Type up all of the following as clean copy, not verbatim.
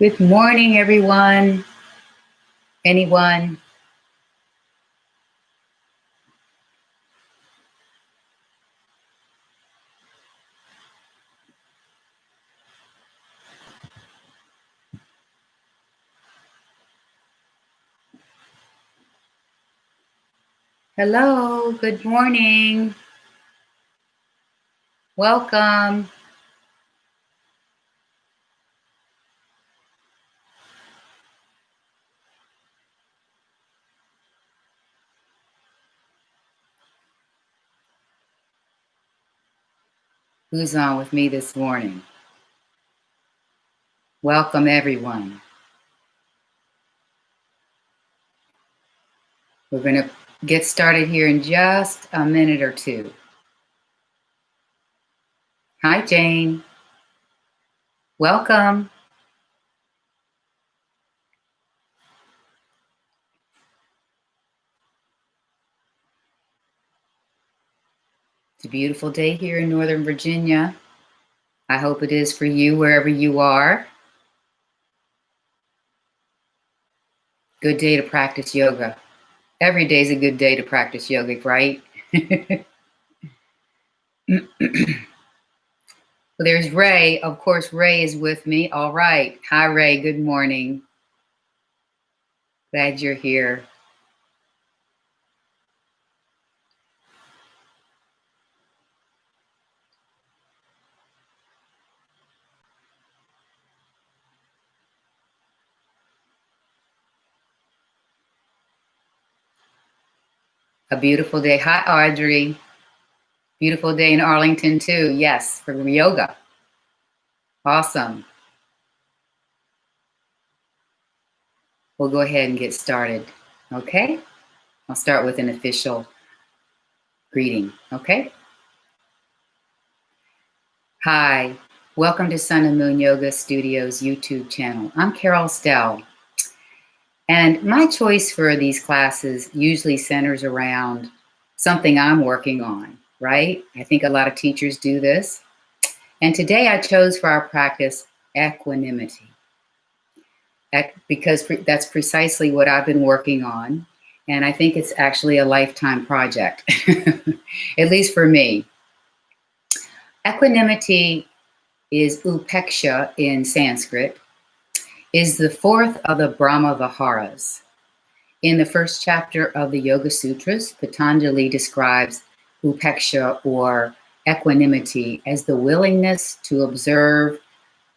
Good morning, everyone. Anyone? Hello, good morning. Welcome. Who's on with me this morning? Welcome, everyone. We're going to get started here in just a minute or two. Hi, Jane. Welcome. It's a beautiful day here in Northern Virginia. I hope it is for you wherever you are. Good day to practice yoga. Every day is a good day to practice yoga, right? Well, there's Ray. Of course, Ray is with me. All right. Hi, Ray. Good morning. Glad you're here. A beautiful day. Hi, Audrey. Beautiful day in Arlington, too. Yes, for yoga. Awesome. We'll go ahead and get started. Okay? I'll start with an official greeting. Okay? Hi. Welcome to Sun and Moon Yoga Studios YouTube channel. I'm Carol Stehl. And my choice for these classes usually centers around something I'm working on, right? I think a lot of teachers do this. And today I chose for our practice equanimity, because that's precisely what I've been working on. And I think it's actually a lifetime project, at least for me. Equanimity is upeksha in Sanskrit, is the fourth of the Brahma Viharas. In the first chapter of the Yoga Sutras, Patanjali describes upeksha or equanimity as the willingness to observe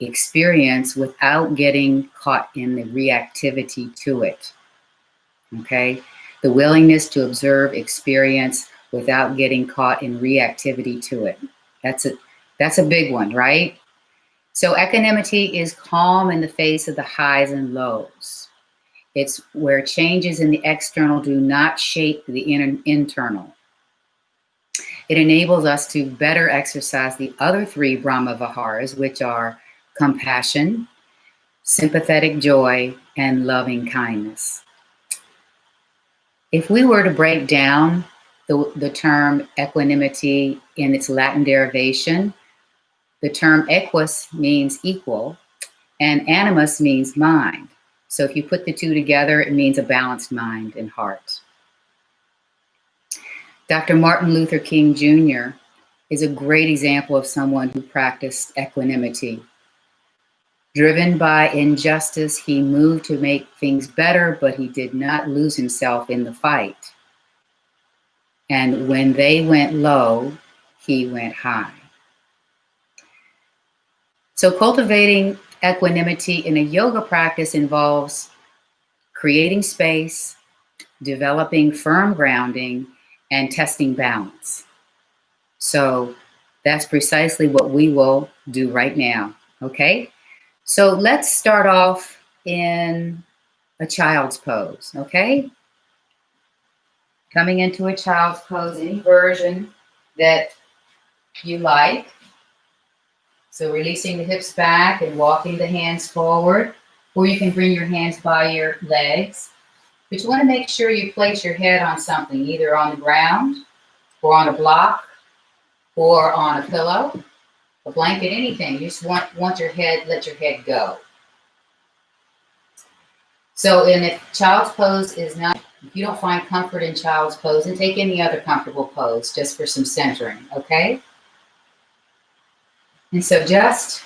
experience without getting caught in the reactivity to it. Okay? The willingness to observe experience without getting caught in reactivity to it. That's a big one, right? So equanimity is calm in the face of the highs and lows. It's where changes in the external do not shape the internal. It enables us to better exercise the other three Brahma Viharas, which are compassion, sympathetic joy, and loving kindness. If we were to break down the term equanimity in its Latin derivation, the term equus means equal, and animus means mind. So if you put the two together, it means a balanced mind and heart. Dr. Martin Luther King Jr. is a great example of someone who practiced equanimity. Driven by injustice, he moved to make things better, but he did not lose himself in the fight. And when they went low, he went high. So cultivating equanimity in a yoga practice involves creating space, developing firm grounding, and testing balance. So that's precisely what we will do right now, okay? So let's start off in a child's pose, okay? Coming into a child's pose, any version that you like. So releasing the hips back and walking the hands forward, or you can bring your hands by your legs. But you want to make sure you place your head on something, either on the ground, or on a block, or on a pillow, a blanket, anything. You just want your head, let your head go. So, and if child's pose is not, if you don't find comfort in child's pose, then take any other comfortable pose just for some centering, okay? And so just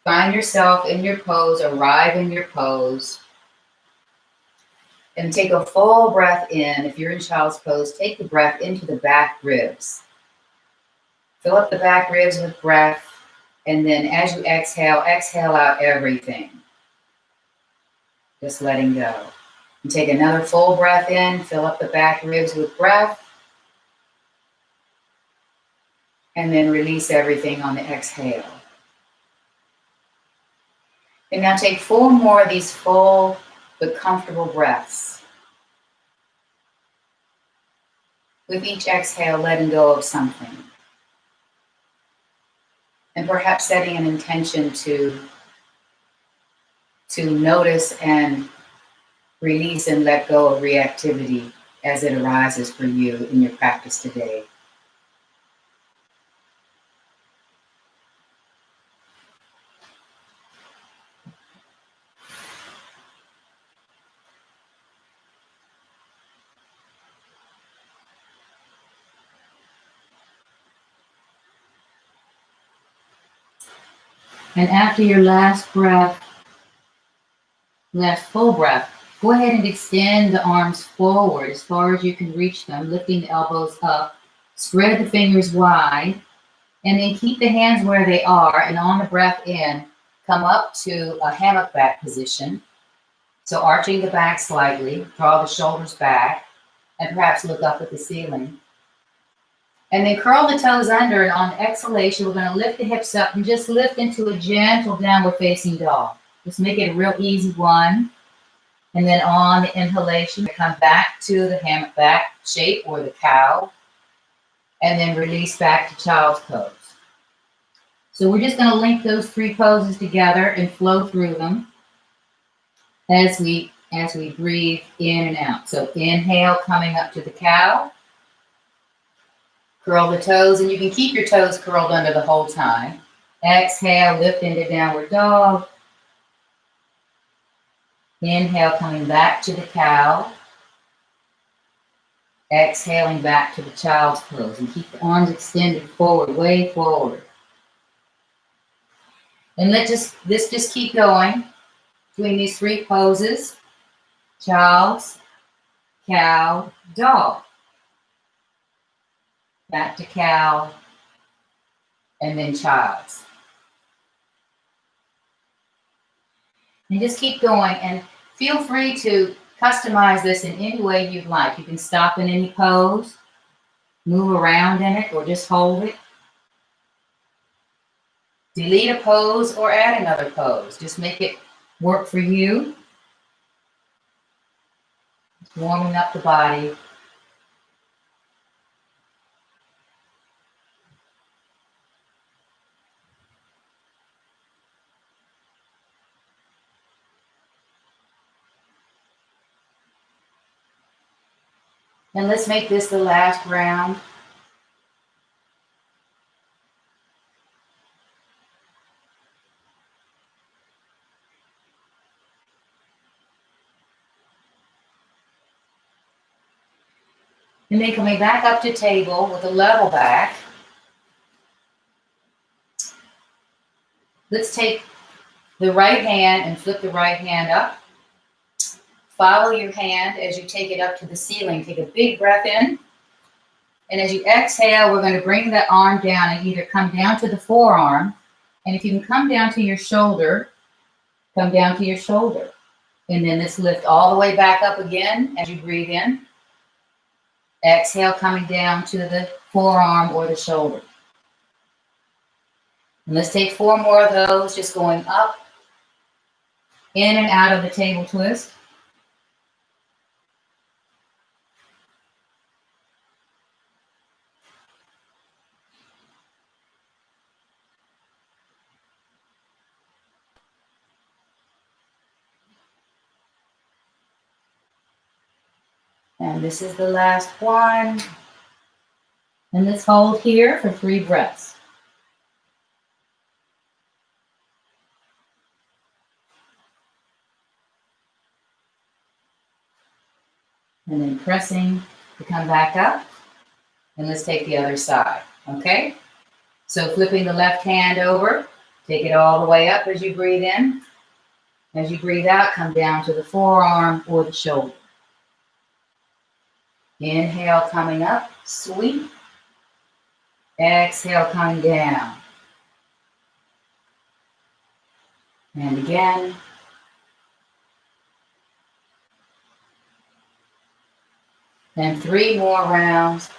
find yourself in your pose, arrive in your pose, and take a full breath in. If you're in child's pose, take the breath into the back ribs. Fill up the back ribs with breath, and then as you exhale, exhale out everything. Just letting go. And take another full breath in, fill up the back ribs with breath, and then release everything on the exhale. And now take 4 more of these full but comfortable breaths. With each exhale, letting go of something. And perhaps setting an intention to notice and release and let go of reactivity as it arises for you in your practice today. And after your last breath, last full breath, go ahead and extend the arms forward as far as you can reach them, lifting the elbows up, spread the fingers wide, and then keep the hands where they are, and on the breath in, come up to a hammock back position. So arching the back slightly, draw the shoulders back, and perhaps look up at the ceiling. And then curl the toes under, and on exhalation, we're going to lift the hips up and just lift into a gentle downward facing dog. Just make it a real easy one. And then on the inhalation, come back to the hammock back shape or the cow, and then release back to child's pose. So we're just going to link those 3 poses together and flow through them as we breathe in and out. So inhale, coming up to the cow. Curl the toes, and you can keep your toes curled under the whole time. Exhale, lift into downward dog. Inhale, coming back to the cow. Exhaling back to the child's pose, and keep the arms extended forward, way forward. And this just keep going between these 3 poses: child's, cow, dog. Back to cow, and then child's. And just keep going, and feel free to customize this in any way you'd like. You can stop in any pose, move around in it, or just hold it. Delete a pose or add another pose. Just make it work for you. Just warming up the body. And let's make this the last round. And then coming back up to table with a level back. Let's take the right hand and flip the right hand up. Follow your hand as you take it up to the ceiling. Take a big breath in. And as you exhale, we're going to bring that arm down and either come down to the forearm. And if you can come down to your shoulder, come down to your shoulder. And then let's lift all the way back up again as you breathe in. Exhale, coming down to the forearm or the shoulder. And let's take 4 more of those, just going up, in and out of the table twist. And this is the last one. And let's hold here for 3 breaths. And then pressing to come back up. And let's take the other side, okay? So flipping the left hand over, take it all the way up as you breathe in. As you breathe out, come down to the forearm or the shoulder. Inhale, coming up, sweep. Exhale, coming down. And again. And 3 more rounds.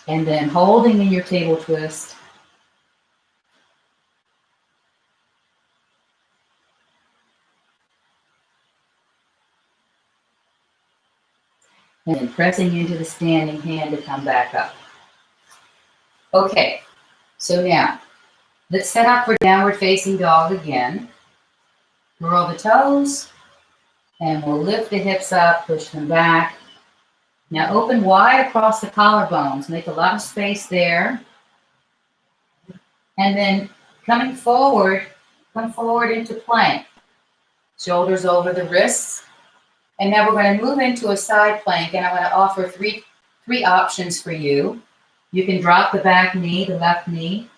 And then holding in your table twist. And then pressing into the standing hand to come back up. Okay, so now let's set up for downward facing dog again. Curl the toes, and we'll lift the hips up, push them back. Now open wide across the collarbones, make a lot of space there. And then coming forward, come forward into plank. Shoulders over the wrists. And now we're going to move into a side plank, and I'm going to offer three options for you. You can drop the back knee, the left knee,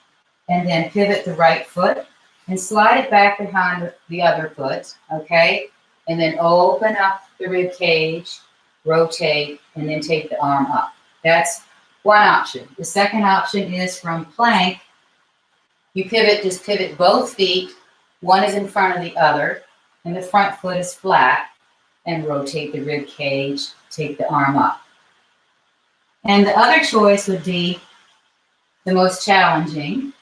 and then pivot the right foot and slide it back behind the other foot, okay? And then open up the rib cage, rotate, and then take the arm up. That's one option. The second option is from plank. You pivot, just pivot both feet. One is in front of the other, and the front foot is flat, and rotate the rib cage, take the arm up. And the other choice would be the most challenging.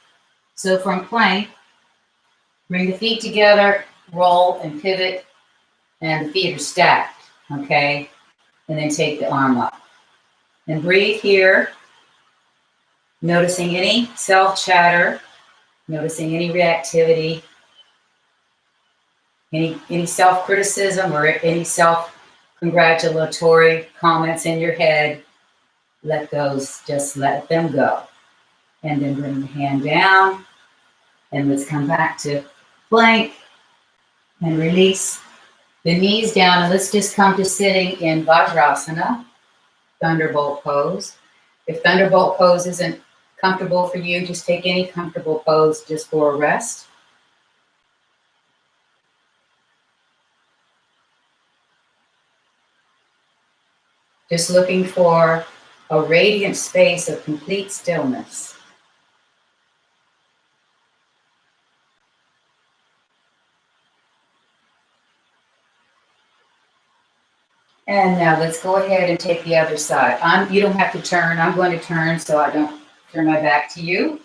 So from plank, bring the feet together, roll and pivot, and the feet are stacked, okay? And then take the arm up. And breathe here, noticing any self-chatter, noticing any reactivity, any self-criticism or any self-congratulatory comments in your head. Let those, just let them go. And then bring the hand down. And let's come back to plank and release the knees down. And let's just come to sitting in Vajrasana, Thunderbolt pose. If Thunderbolt pose isn't comfortable for you, just take any comfortable pose just for a rest. Just looking for a radiant space of complete stillness. And now let's go ahead and take the other side. You don't have to turn. I'm going to turn so I don't turn my back to you.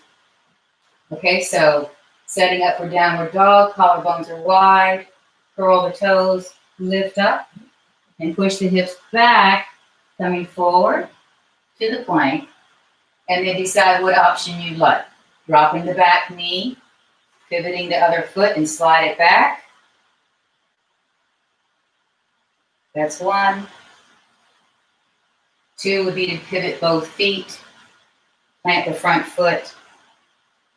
Okay, so setting up for downward dog, collarbones are wide, curl the toes, lift up, and push the hips back, coming forward to the plank, and then decide what option you like. Dropping the back knee, pivoting the other foot and slide it back. That's one. 2 would be to pivot both feet, plant the front foot.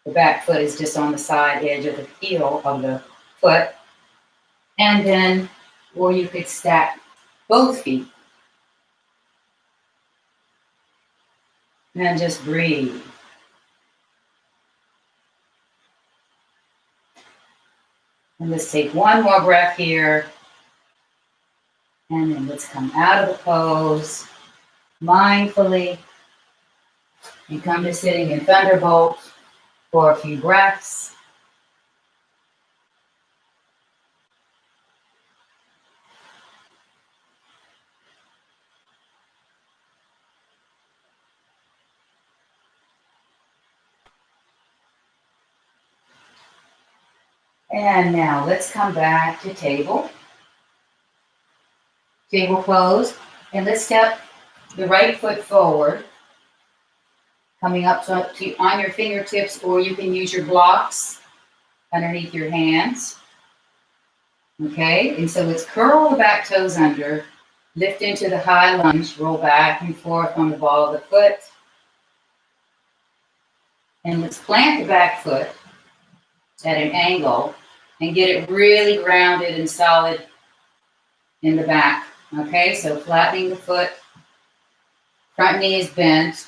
The back foot is just on the side edge of the heel of the foot. And then, or you could stack both feet. And just breathe. And let's take one more breath here. And then let's come out of the pose mindfully and come to sitting in Thunderbolt for a few breaths. And now let's come back to table pose, and let's step the right foot forward, coming up to on your fingertips, or you can use your blocks underneath your hands. Okay, and so let's curl the back toes under, Lift into the high lunge, roll back and forth on the ball of the foot. And let's plant the back foot at an angle and get it really grounded and solid in the back. Okay, so flattening the foot, front knee is bent.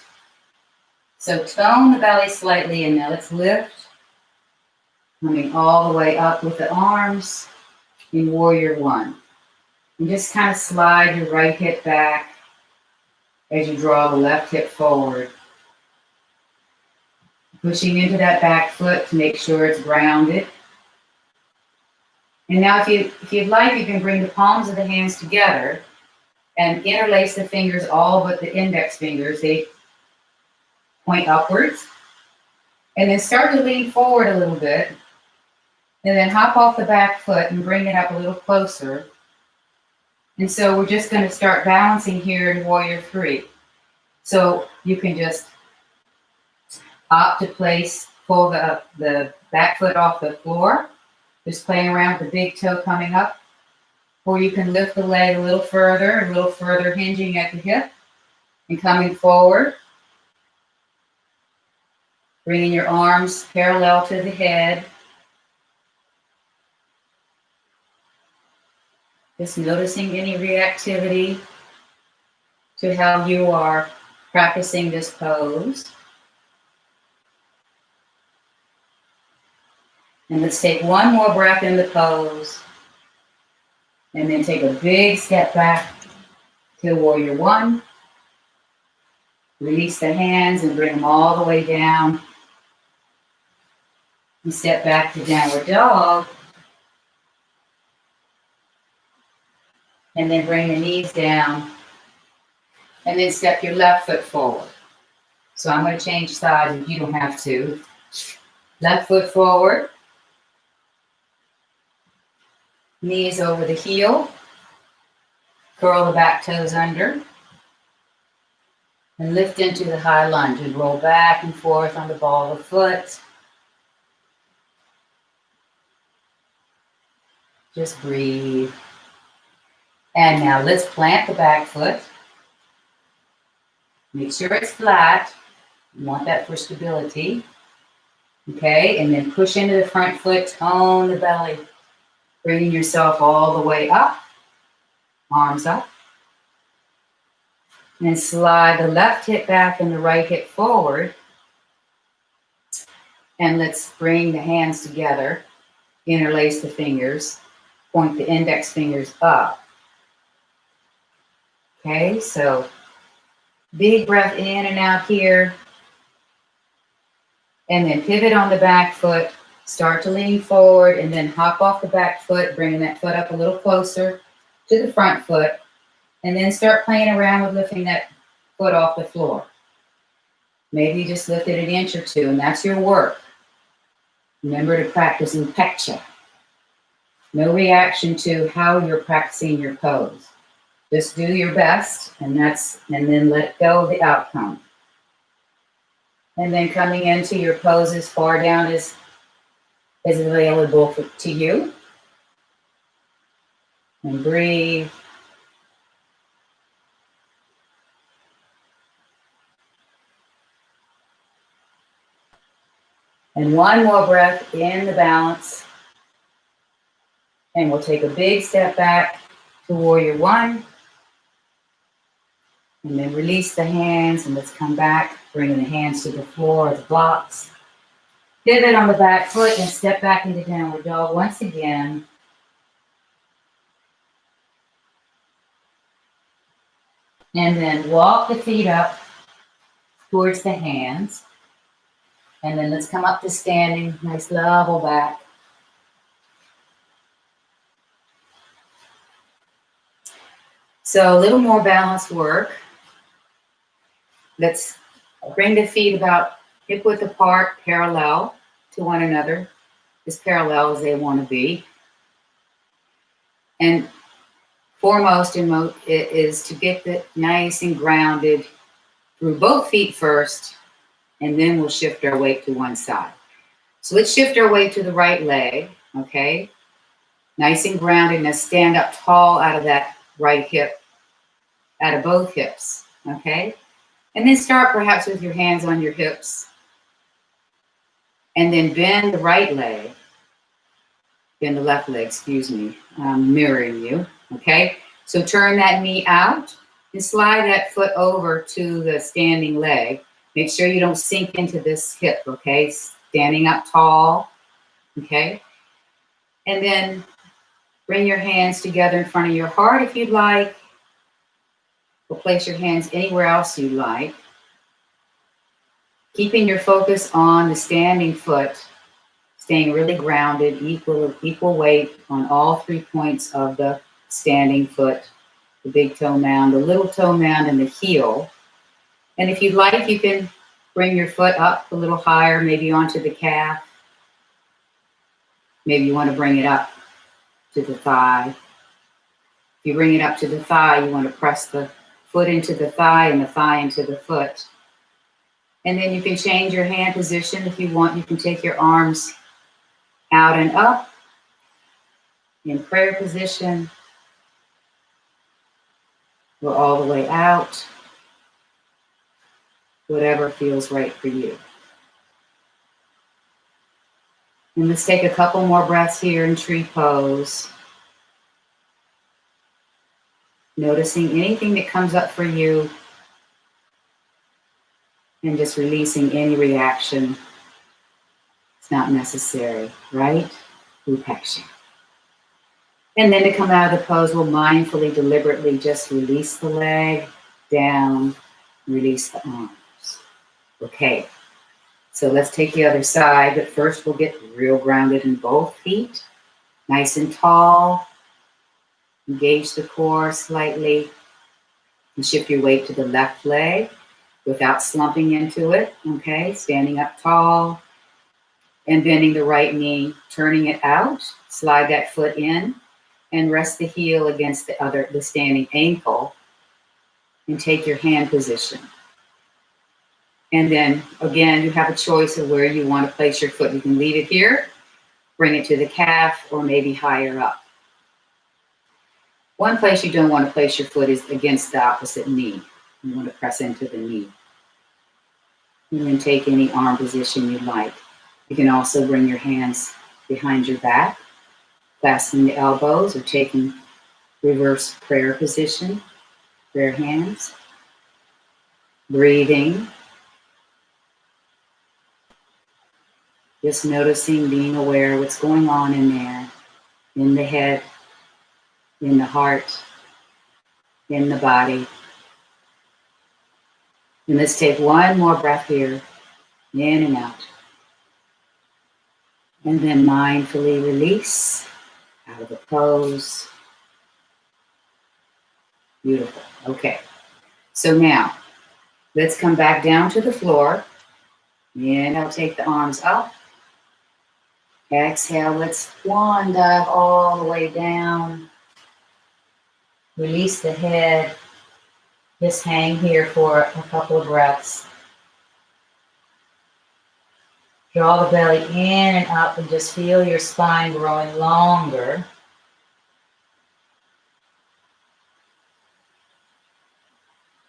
So tone the belly slightly, and now let's lift, coming all the way up with the arms in Warrior One. And just kind of slide your right hip back as you draw the left hip forward. Pushing into that back foot to make sure it's grounded. And now if you'd like, you can bring the palms of the hands together and interlace the fingers, all but the index fingers. They point upwards. And then start to lean forward a little bit. And then hop off the back foot and bring it up a little closer. And so we're just going to start balancing here in Warrior Three. So you can just opt to place, pull the back foot off the floor, just playing around with the big toe coming up. Or you can lift the leg a little further, hinging at the hip and coming forward. Bringing your arms parallel to the head. Just noticing any reactivity to how you are practicing this pose. And let's take one more breath in the pose. And then take a big step back to Warrior One. Release the hands and bring them all the way down. And step back to Downward Dog. And then bring the knees down. And then step your left foot forward. So I'm going to change sides if you don't have to. Left foot forward. Knees over the heel. Curl the back toes under. And lift into the high lunge and roll back and forth on the ball of the foot. Just breathe. And now let's plant the back foot. Make sure it's flat. You want that for stability. Okay, and then push into the front foot, tone the belly. Bringing yourself all the way up. Arms up. And slide the left hip back and the right hip forward. And let's bring the hands together. Interlace the fingers. Point the index fingers up. Okay, so big breath in and out here. And then pivot on the back foot. Start to lean forward and then hop off the back foot, bringing that foot up a little closer to the front foot. And then start playing around with lifting that foot off the floor. Maybe just lift it an inch or two, and that's your work. Remember to practice Upekkha. No reaction to how you're practicing your pose. Just do your best, and then let go of the outcome. And then coming into your pose as far down as available to you. And breathe. And one more breath in the balance. And we'll take a big step back to Warrior One. And then release the hands, and let's come back, bringing the hands to the floor as blocks. Pivot on the back foot and step back into Downward Dog once again. And then walk the feet up towards the hands. And then let's come up to standing, nice level back. So a little more balance work. Let's bring the feet about hip width apart, parallel to one another, as parallel as they want to be. And foremost is to get it nice and grounded through both feet first, and then we'll shift our weight to one side. So let's shift our weight to the right leg, okay? Nice and grounded. Now stand up tall out of that right hip out of both hips, okay? And then start perhaps with your hands on your hips. And then bend the right leg, bend the left leg, excuse me. I'm mirroring you, okay? So turn that knee out and slide that foot over to the standing leg. Make sure you don't sink into this hip, okay? Standing up tall, okay? And then bring your hands together in front of your heart if you'd like. Or place your hands anywhere else you'd like. Keeping your focus on the standing foot, staying really grounded, equal weight on all 3 points of the standing foot, the big toe mound, the little toe mound, and the heel. And if you'd like, you can bring your foot up a little higher, maybe onto the calf. Maybe you want to bring it up to the thigh. If you bring it up to the thigh, you want to press the foot into the thigh and the thigh into the foot. And then you can change your hand position if you want. You can take your arms out and up in prayer position, or all the way out, whatever feels right for you. And let's take a couple more breaths here in tree pose. Noticing anything that comes up for you and just releasing any reaction. It's not necessary, right? Upeksha. And then to come out of the pose, we'll mindfully, deliberately just release the leg down, release the arms. Okay, so let's take the other side, but first we'll get real grounded in both feet, nice and tall. Engage the core slightly and shift your weight to the left leg without slumping into it, okay? Standing up tall and bending the right knee, turning it out, slide that foot in and rest the heel against the standing ankle and take your hand position. And then again, you have a choice of where you want to place your foot. You can leave it here, bring it to the calf, or maybe higher up. One place you don't want to place your foot is against the opposite knee. You want to press into the knee. And then take any arm position you like. You can also bring your hands behind your back, clasping the elbows, or taking reverse prayer position, prayer hands. Breathing. Just noticing, being aware of what's going on in there, in the head, in the heart, in the body. And let's take one more breath here, in and out. And then mindfully release out of the pose. Beautiful. Okay. So now, let's come back down to the floor. Inhale, take the arms up. Exhale, let's swan dive all the way down. Release the head. Just hang here for a couple of breaths. Draw the belly in and up and just feel your spine growing longer.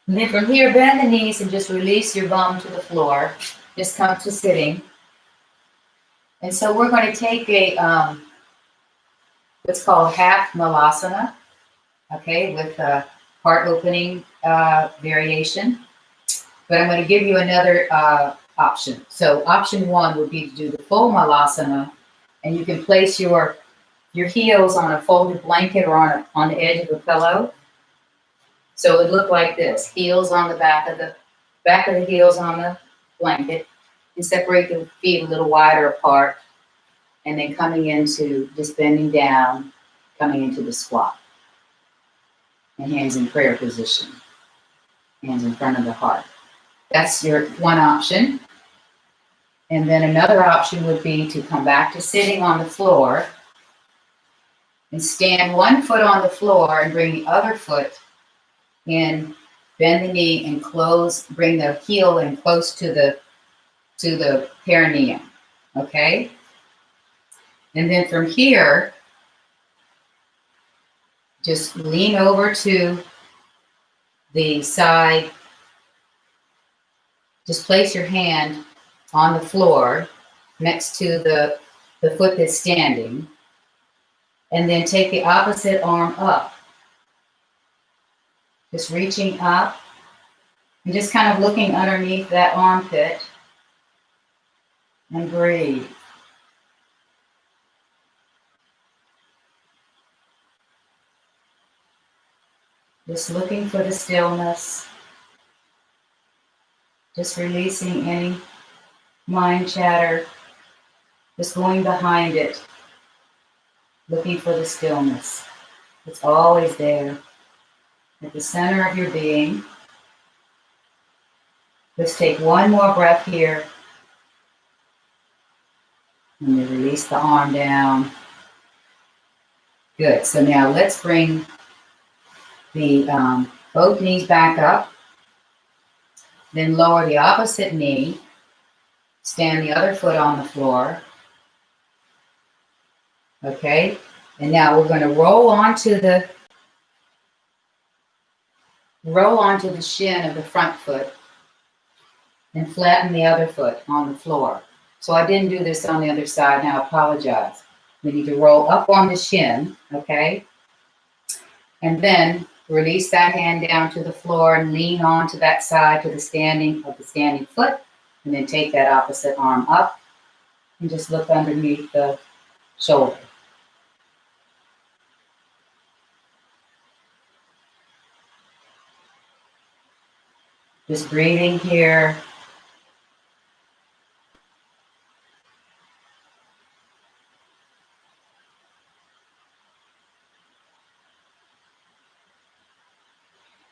And then from here, bend the knees and just release your bum to the floor. Just come to sitting. And so we're going to take a what's called half Malasana, okay, with a heart opening variation. But I'm going to give you another option. So option one would be to do the full Malasana, and you can place your heels on a folded blanket or on the edge of a pillow. So it would look like this: heels on the back of the heels on the blanket, and separate the feet a little wider apart, and then coming into just bending down, coming into the squat. And hands in prayer position, hands in front of the heart. That's your one option. And then another option would be to come back to sitting on the floor and stand one foot on the floor and bring the other foot in, bend the knee and bring the heel in close to the perineum, okay? And then from here, just lean over to the side, just place your hand on the floor next to the foot that's standing, and then take the opposite arm up. Just reaching up and just kind of looking underneath that armpit and breathe. Just looking for the stillness. Just releasing any mind chatter. Just going behind it. Looking for the stillness. It's always there. At the center of your being. Let's take one more breath here. And then release the arm down. Good. So now let's bring the both knees back up. Then lower the opposite knee. Stand the other foot on the floor. Okay. And now we're going to roll onto the shin of the front foot and flatten the other foot on the floor. So I didn't do this on the other side. Now I apologize. We need to roll up on the shin, okay? And then release that hand down to the floor and lean onto that side to the standing foot. And then take that opposite arm up and just look underneath the shoulder. Just breathing here.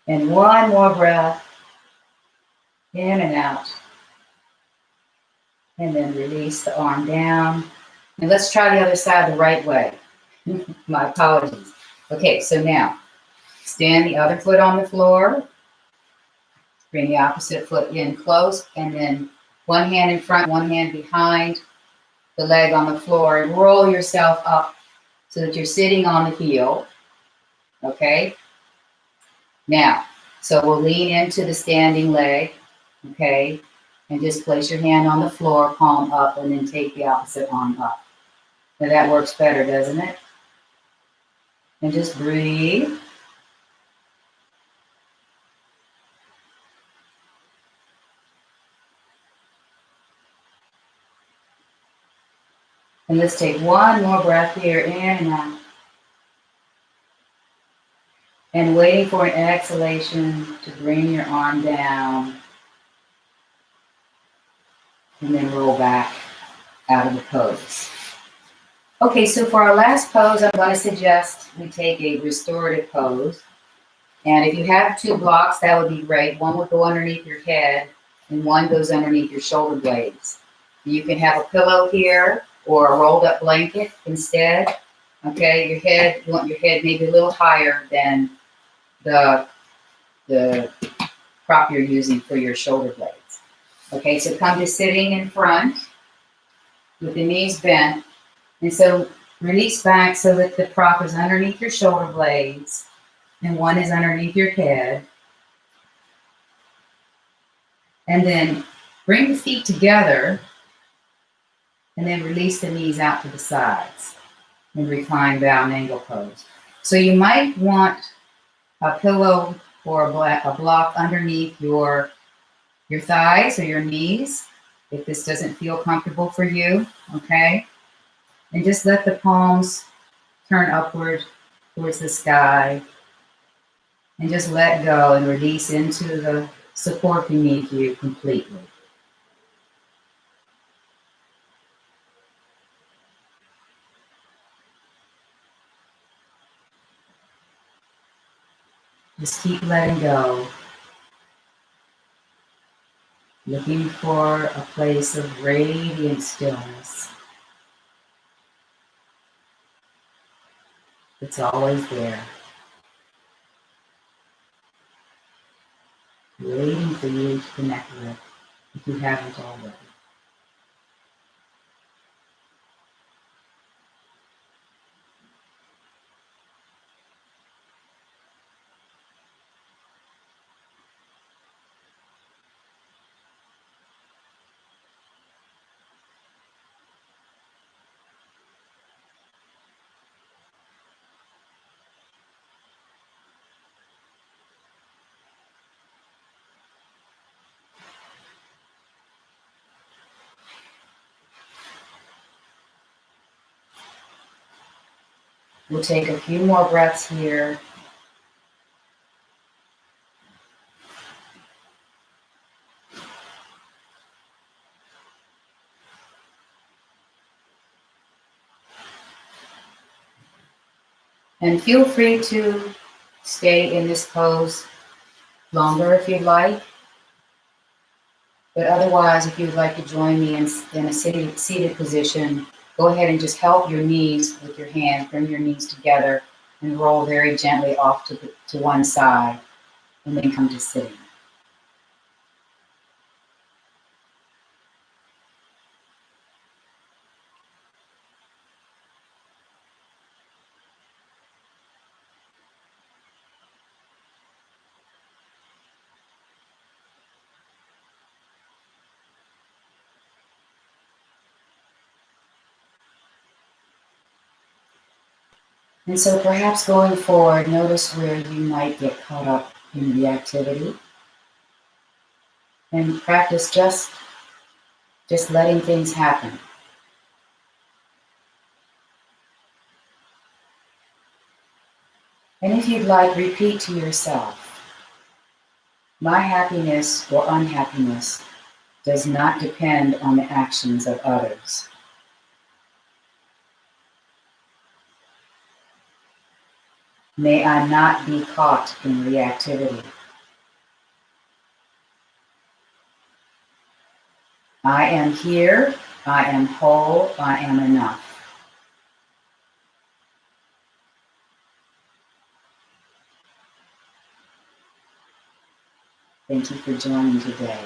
And one more breath. In and out. And then release the arm down. And let's try the other side the right way. My apologies. Okay, so now stand the other foot on the floor. Bring the opposite foot in close. And then one hand in front, one hand behind the leg on the floor. And roll yourself up so that you're sitting on the heel. Okay? Now, so we'll lean into the standing leg. Okay? And just place your hand on the floor, palm up, and then take the opposite arm up. Now that works better, doesn't it? And just breathe. And let's take one more breath here, in and out. And waiting for an exhalation to bring your arm down. And then roll back out of the pose. Okay, so for our last pose, I'm going to suggest we take a restorative pose. And if you have two blocks, that would be great. One would go underneath your head, and one goes underneath your shoulder blades. You can have a pillow here or a rolled up blanket instead. Okay, you want your head maybe a little higher than the prop you're using for your shoulder blades. Okay, so come to sitting in front with the knees bent. And so release back so that the prop is underneath your shoulder blades and one is underneath your head. And then bring the feet together and then release the knees out to the sides in reclined bound angle pose. So you might want a pillow or a block underneath your thighs or your knees if this doesn't feel comfortable for you, okay? And just let the palms turn upward towards the sky and just let go and release into the support beneath you completely. Just keep letting go. Looking for a place of radiant stillness. It's always there. Waiting for you to connect with if you haven't already. We'll take a few more breaths here. And feel free to stay in this pose longer if you'd like. But otherwise, if you'd like to join me in a seated position, go ahead and just help your knees with your hands, bring your knees together and roll very gently off to one side, and then come to sitting. And so perhaps going forward, notice where you might get caught up in reactivity, and practice just letting things happen. And if you'd like, repeat to yourself, my happiness or unhappiness does not depend on the actions of others. May I not be caught in reactivity. I am here, I am whole, I am enough. Thank you for joining today.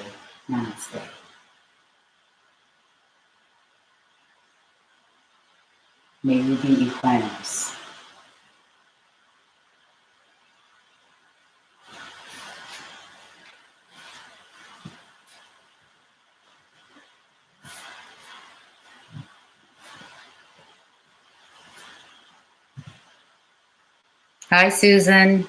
Namaste. May you be equanimous. Hi, Susan.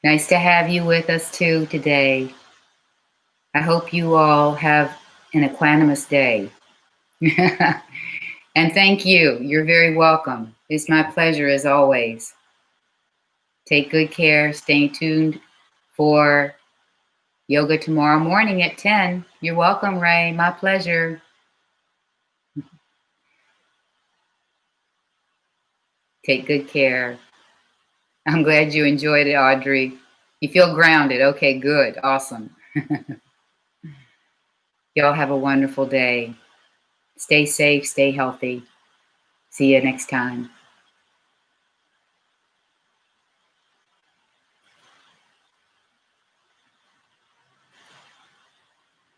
Nice to have you with us too today. I hope you all have an equanimous day. And thank you. You're very welcome. It's my pleasure as always. Take good care. Stay tuned for yoga tomorrow morning at 10. You're welcome, Ray. My pleasure. Take good care. I'm glad you enjoyed it, Audrey. You feel grounded. Okay, good. Awesome. Y'all have a wonderful day. Stay safe, stay healthy. See you next time.